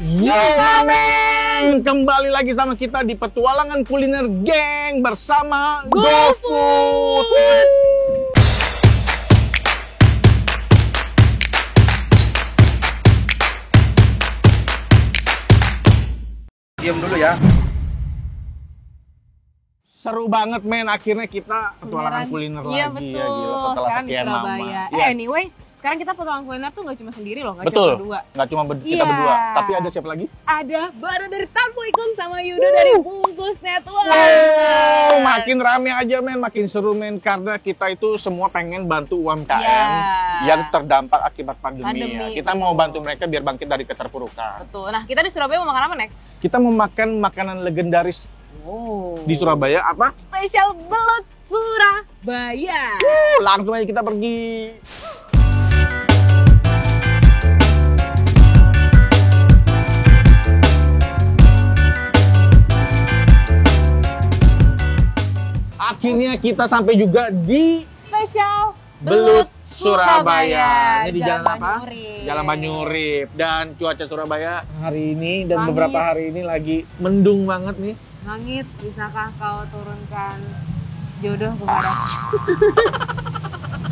Yo men, kembali lagi sama kita di petualangan kuliner geng bersama GoFood. Diam dulu ya. Seru banget men, akhirnya kita petualangan kuliner iya, lagi betul. Ya gila setelah sekarang sekian di lama. Surabaya. Iya. Anyway, sekarang kita petualangan kuliner tuh nggak cuma sendiri loh, nggak Betul. cuma berdua. Nggak cuma kita Iya. berdua, tapi ada siapa lagi? Ada Bara dari Tanpo Ikun sama Yudo dari Bungkus Network. Wow, makin rame aja men, makin seru men, karena kita itu semua pengen bantu UMKM Iya. yang terdampak akibat pandemi. Pandemi, Ya. Kita mau bantu mereka biar bangkit dari keterpurukan. Betul. Nah, kita di Surabaya mau makan apa next? Kita mau makan makanan legendaris Oh. di Surabaya, apa? Spesial belut Surabaya. Langsung aja kita pergi. Akhirnya kita sampai juga di Spesial Belut Surabaya. Ini di jalan apa? Banyurip. Jalan Banyurip. Dan cuaca Surabaya hari ini dan Langit. beberapa hari ini lagi mendung banget nih. Langit, bisakah kau turunkan jodoh kepada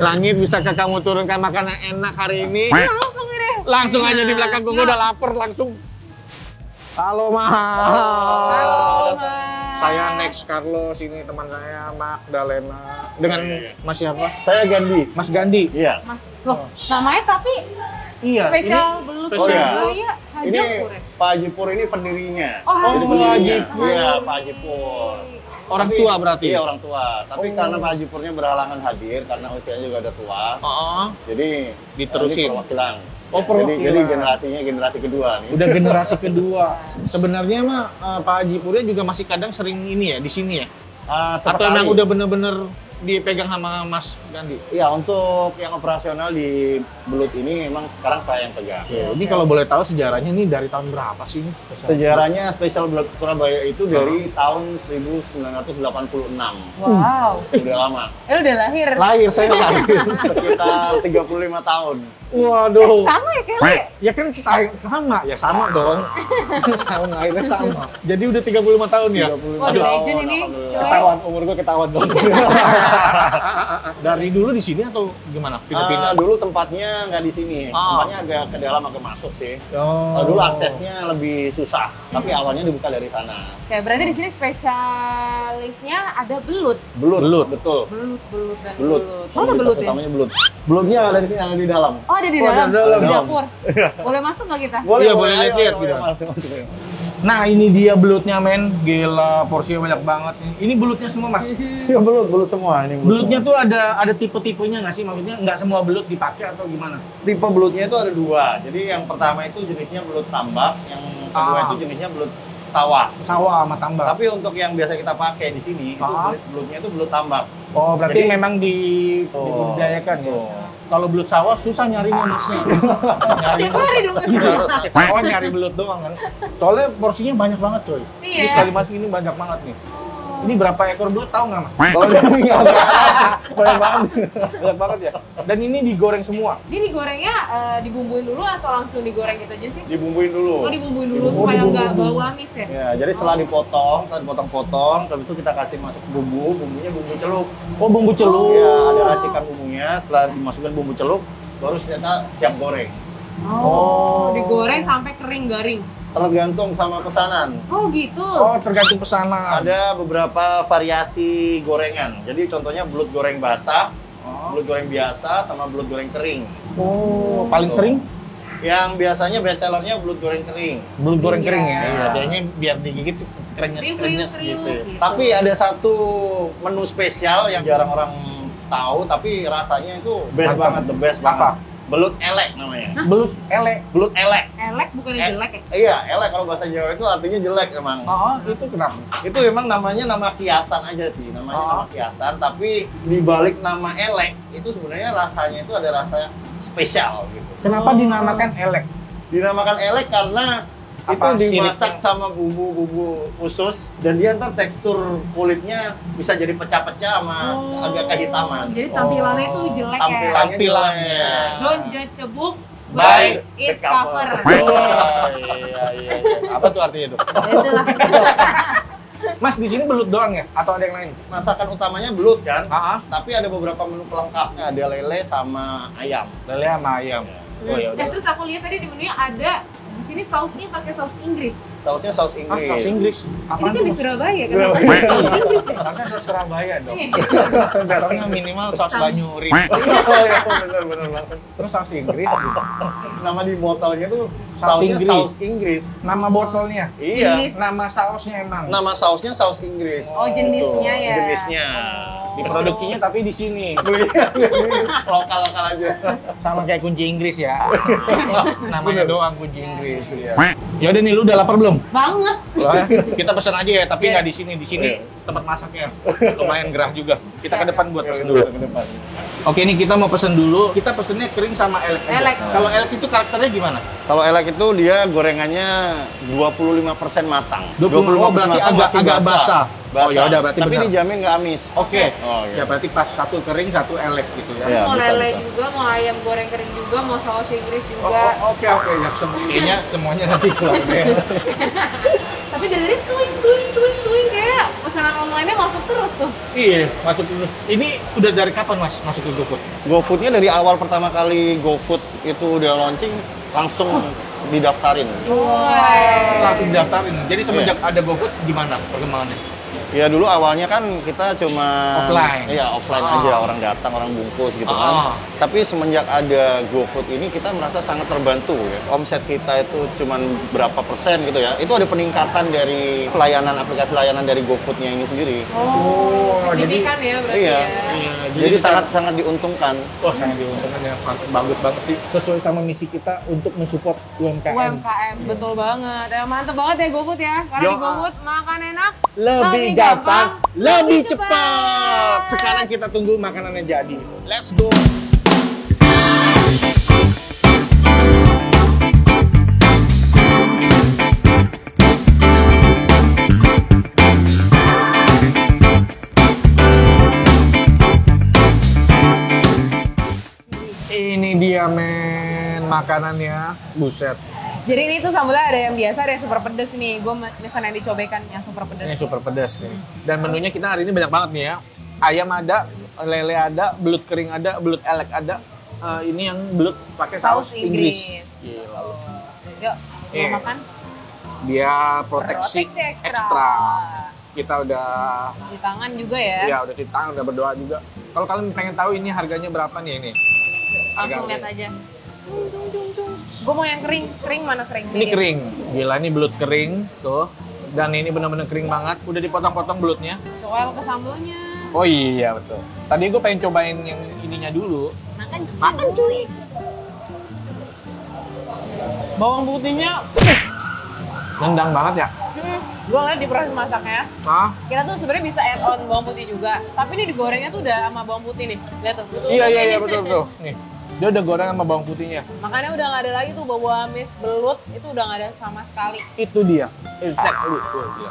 Langit, bisakah kamu turunkan makanan enak hari ini? langsung ini. Langsung aja di belakang gue udah lapar langsung. Halo Mas. Halo, Mas. Saya Next Carlos, ini teman saya Magdalena. Dengan Mas siapa? Saya Gandhi. Mas Gandhi. Iya. Mas, loh, namanya tapi Iya. spesial belut spesial. Surabaya. Ini Hajapur ya? Pak Haji Pur ini pendirinya. Oh, Oh, Haji. Pak Haji Pendirinya. Pur. Iya, Pak Haji Pur. Orang Tapi- tua berarti? Iya, orang tua. Tapi Oh. karena Pak Haji Purnya berhalangan hadir karena usianya juga udah tua. Oh, Jadi Diterusin. ini perwakilan. Oh, perwakilan. Jadi generasinya generasi kedua nih. udah generasi kedua. Sebenarnya mah Pak Haji Purnya juga masih kadang sering ini ya di sini ya. Atau Sesekali. emang udah bener-bener dipegang sama Mas Gandhi? Iya, untuk yang operasional di belut ini memang sekarang saya yang pegang. Ini kalau boleh tahu sejarahnya ini dari tahun berapa sih? Ini? Sejarahnya spesial belut Surabaya itu dari tahun 1986. Wow. Udah lama. Udah lahir. Lahir, saya lahir. Sekitar 35 tahun. Waduh. Sama ya kayaknya. Ya kan kita sama, ya sama dong. Tahun lahirnya sama. Jadi udah 35 tahun ya? 35 Waduh, tahun, legend ini. alhamdulillah. Ketahuan, umur gue ketahuan dong. Dari dulu di sini atau gimana? Pindah-pindah? Dulu tempatnya nggak di sini, Oh. tempatnya agak ke dalam, agak masuk sih. Oh. Dulu aksesnya lebih susah, tapi awalnya dibuka dari sana. Oke, berarti di sini spesialisnya ada belut. Belut, betul. Belut dan Belut. belut. Mana belut ya? Utamanya belut. Belutnya ada di sini, ada di dalam. Oh, ada di Oh, ada dalam. di dalam. Di dapur. Boleh masuk nggak kita? Iya, boleh ayo, lihat-lihat ayo, gitu. masuk. Nah, ini dia belutnya, men. Gila, porsinya banyak banget nih. Ini belutnya semua, Mas? Iya, belut semua ini. Belutnya semua. tuh ada tipe-tipenya nggak sih? Maksudnya nggak semua belut dipakai atau gimana? Tipe belutnya itu ada dua. Jadi yang pertama itu jenisnya belut tambak, yang kedua Ah. itu jenisnya belut sawah. Sawah sama tambak. Tapi untuk yang biasa kita pakai di sini itu Ah. belutnya itu belut tambak. Oh, berarti Jadi- memang dibudidayakan ya? Kalau belut sawah susah nyarinya, Masnya. Nyari Tiap hari dong ke Iya, sawah nyari belut doang kan. Soalnya porsinya banyak banget, coy. Iya. Ini sekali masuk ini banyak banget nih. Ini berapa ekor belut tahu nggak, Mas? Kalau di sini nggak ada. Banyak banget. Banyak banget ya. Dan ini digoreng semua. Jadi digorengnya dibumbuin dulu atau langsung digoreng gitu aja sih? Dibumbuin dulu. Oh, dibumbuin dulu supaya nggak bau amis ya? Ya, jadi setelah dipotong, habis itu kita kasih masuk bumbunya bumbu celup. Oh, bumbu celup. Ya, ada racikan bumbunya, setelah dimasukkan bumbu celup, baru kita siap goreng. Oh. Digoreng sampai kering garing. Tergantung sama pesanan. Oh, gitu. Oh, tergantung pesanan. Ada beberapa variasi gorengan. Jadi contohnya belut goreng basah, Oh. belut goreng biasa, sama belut goreng kering. Oh, paling sering Yang biasanya best sellernya belut goreng kering. belut goreng kering ya. Iya. Jadinya biar digigit tuh krenyes-krenyes gitu. Ya. Tapi ada satu menu spesial yang jarang orang tahu, tapi rasanya itu best Mantap. banget, the best Apa? banget. Belut elek namanya. Belut elek. Belut elek. Elek bukannya jelek ya? Iya, elek kalau bahasa Jawa itu artinya jelek emang. Oh, itu kenapa? Itu emang namanya nama kiasan aja sih, namanya Oh. nama kiasan. Tapi di balik nama elek itu sebenarnya rasanya itu ada rasa spesial gitu. Kenapa dinamakan elek? Dinamakan elek karena Apa itu dimasak siripnya? sama bumbu-bumbu khusus dan dia ntar tekstur kulitnya bisa jadi pecah-pecah sama agak kehitaman. Jadi tampilannya itu jelek ya? Tampilannya. jelek. Don't judge a book By its cover. Oh, iya, iya, Apa tuh artinya tuh? Itulah. Mas, di sini belut doang ya? Atau ada yang lain? Masakan utamanya belut kan, Tapi tapi ada beberapa menu pelengkapnya, ada lele sama ayam. lele sama ayam. Oh ya udah. Terus aku lihat tadi di menunya ada di sini sausnya pakai saus Inggris. Sausnya saus Inggris. Saus Inggris. Ini Apaan kan di tuh? Surabaya kan? Surabaya. Saus Inggris ya? Harusnya saus Surabaya dong. Iya. Karena minimal saus Banyuri. Oh ya, benar banget. Terus saus Inggris. Gitu. Nama di botolnya tuh Saus sausnya Inggris. saus Inggris. Nama botolnya. Iya. Jenis. Nama sausnya emang. Nama sausnya saus Inggris. Oh, jenisnya ya. Jenisnya. Diproduksinya tapi di sini. Lokal-lokal aja. Sama kayak kunci Inggris ya. Namanya doang kunci Inggris ya. Ya udah nih, lu udah lapar belum? Banget. Lah, kita pesan aja ya, tapi nggak di sini. Di sini Iya. tempat masaknya lumayan gerah juga. Kita ke depan buat pesan dulu. Ke depan. Oke, ini kita mau pesan dulu. Kita pesennya kering sama elek aja. Elek. Kalau elek itu karakternya gimana? Kalau elek itu dia gorengannya 25% matang. 20, oh, berarti matang agak- masih agak basah. Oh, ya udah, berarti Tapi benar. dijamin nggak amis. Oke. Oh, Ya iya. berarti pas satu kering, satu elek gitu ya. Iya. Mau bisa, lele bisa. juga, mau ayam goreng kering juga, mau saus Inggris Oh, juga. oke. Ya kayaknya semuanya nanti keluar deh. Tapi dari tadi tuing kayak pesanan online-nya masuk terus tuh. Iya, masuk dulu. Ini udah dari kapan Mas masuk ke GoFood? GoFood-nya dari awal pertama kali GoFood itu udah launching langsung didaftarin. Langsung daftarin. Jadi semenjak ada GoFood gimana perkembangannya? Ya dulu awalnya kan kita cuma Offline. Iya, offline Ah. aja, orang datang, orang bungkus gitu Ah. kan. Tapi semenjak ada GoFood ini kita merasa sangat terbantu ya. Omset kita itu cuma berapa persen gitu ya. Itu ada peningkatan dari aplikasi layanan dari GoFood-nya ini sendiri. Oh, Signifikan ya berarti Iya. ya. Iya, Jadi sangat diuntungkan. Wah, yang diuntungkan ya bagus banget sih. Sesuai sama misi kita untuk mensupport UMKM. UMKM, betul banget. Ya, mantep banget ya GoFood ya. Karena Yo, di GoFood makan enak, Lebih lebih gampang, lebih cepat. cepat. Sekarang kita tunggu makanannya jadi. Let's go. Ini dia men makanannya, buset. Jadi ini tuh sambelnya ada yang biasa, ada yang super pedes nih. Gue pesan yang dicobekan yang super pedes. Ini super pedas nih. Dan menunya kita hari ini banyak banget nih ya. Ayam ada, lele ada, belut kering ada, belut elek ada. Ini yang belut pakai saus Inggris. Gila. Yuk, Iya. mau makan? Dia proteksi ekstra. Kita udah Di tangan juga ya. ya udah cuci tangan, udah berdoa juga. Kalau kalian pengen tahu ini harganya berapa nih ini? Langsung lihat aja. Tung. Gue mau yang kering. Kering mana kering? Ini kering. Gila, ini belut kering tuh. Dan ini benar-benar kering banget. Udah dipotong-potong belutnya. Coel ke sambelnya. Oh iya betul. Tadi gue pengen cobain yang ininya dulu. Makan cuy. Bawang putihnya. Nendang banget ya. Gue ngeliat di proses masaknya. Hah? Kita tuh sebenarnya bisa add on bawang putih juga. Tapi ini digorengnya tuh udah sama bawang putih nih. Lihat tuh. Iya betul. Nih, dia udah goreng sama bawang putihnya. Makanya udah nggak ada lagi tuh bau amis, belut itu udah nggak ada sama sekali. Itu dia. Exactly. Tuh, dia.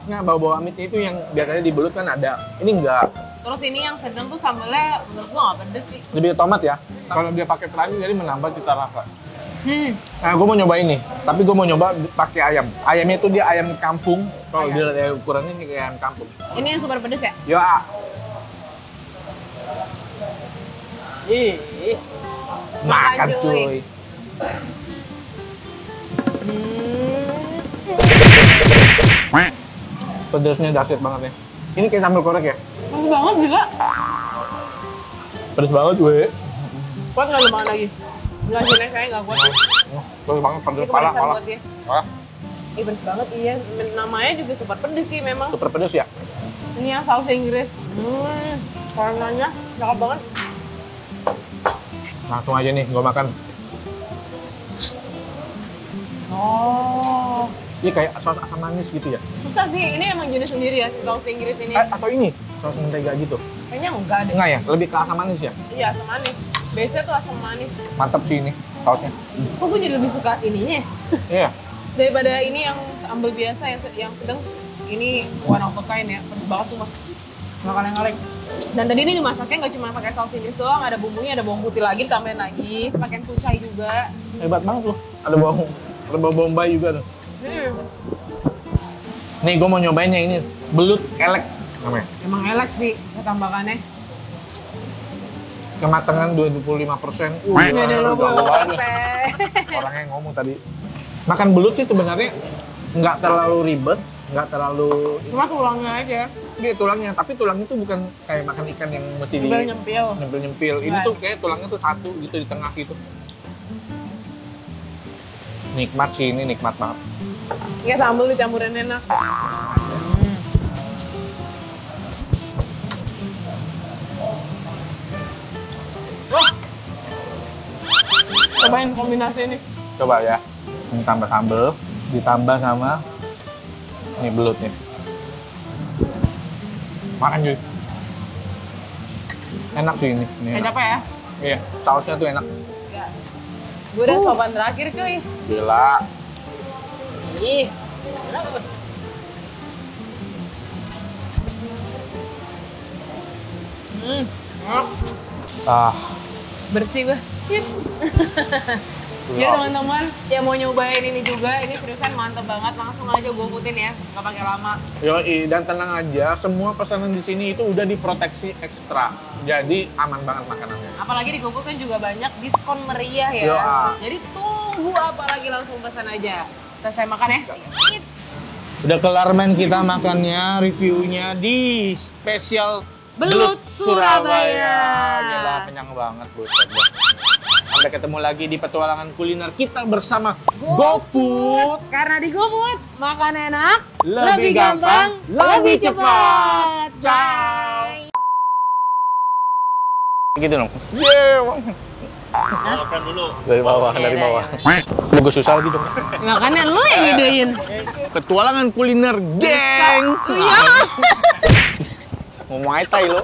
Nah, bau-bau amitnya itu yang biasanya di belut kan ada. Ini enggak. Terus ini yang sedang tuh sambelnya menurut gua nggak pedes sih. Lebih ke tomat ya. Kalau dia pakai terasi jadi menambah cita rasa. Nah, gue mau nyoba ini. Tapi gue mau nyoba pakai ayam. Ayamnya itu dia ayam kampung. Kalau dia lihat ukurannya ini kayak ayam kampung. Ini yang super pedes ya? Ya. Ih. Makan cuy. Pedasnya dahsyat banget ya. Ini kayak sambal korek ya? Pedes banget gila. Pedas banget gue. Kuat nggak lumayan lagi? Nggak sih, saya nggak kuat sih. Pedas banget, pedas Ini parah. kepedesan buat dia. Parah. Ih pedes banget iya. Namanya juga super pedes sih memang. Super pedas ya? Ini yang saus Inggris. Warnanya cakep banget. Langsung aja nih, gue makan. Oh. Ini kayak saus asam manis gitu ya? Susah sih, ini emang jenis sendiri ya, saus Inggris ini. Atau ini, saus mentega gitu? Kayaknya enggak deh. Enggak ya? Lebih ke asam manis ya? Iya, asam manis. Biasanya tuh asam manis. Mantap sih ini, sausnya. Kok gue jadi lebih suka ininya Iya. daripada ini yang sambal biasa yang sedang. Ini one of a kind ya, pedes banget cuma. Nggak kaleng-kaleng. Dan tadi ini dimasaknya nggak cuma pakai saus Inggris doang, ada bumbunya, ada bawang putih lagi, ditambahin lagi, pakai kucai juga. Hebat banget loh. Ada bawang bombay juga tuh. Nih, gue mau nyobain yang ini. Belut elek namanya. Emang elek sih ketambakannya. Kematangan 25%. Beda lo jauh banget. Orangnya ngomong tadi. Makan belut sih sebenarnya nggak terlalu ribet, nggak terlalu... Cuma tulangnya aja. Dia tulangnya, tapi tulangnya tuh bukan kayak makan ikan yang mesti di... Nyempil. Nyempil-nyempil. Ini tuh kayak tulangnya tuh satu gitu di tengah gitu. Nikmat sih ini, nikmat banget. Ya sambal dicampurin enak. Cobain kombinasi ini. Coba ya. Ini tambah sambal, ditambah sama ini belutnya. Makan cuy. Enak sih ini. Kecap ya? Iya, sausnya tuh enak. Ya. Gue udah sopan terakhir cuy. Gila. Ih. Ah, Bersih gue. Yep. Jadi teman-teman yang mau nyobain ini juga, ini seriusan mantep banget. Langsung aja GoFoodin ya, nggak pakai lama. yoi, dan tenang aja, semua pesanan di sini itu udah diproteksi ekstra. Jadi aman banget makanannya. Apalagi di GoFood kan juga banyak diskon meriah ya. Yo. Jadi tunggu apa lagi, langsung pesan aja. Terus saya makan ya. Udah kelar men kita makannya, reviewnya di spesial Belut Surabaya. Gila, kenyang banget buset dah. Sampai ketemu lagi di petualangan kuliner kita bersama GoFood. Karena di GoFood makan enak, Lebih gampang, lebih cepat. Ciao. Gitu dong. Makan dulu. Dari bawah, Oke, dari dah, bawah. Bagus susah lagi dong. Makanya lu yang idein. Petualangan kuliner, geng. Iya. Mau Muay Thai lo.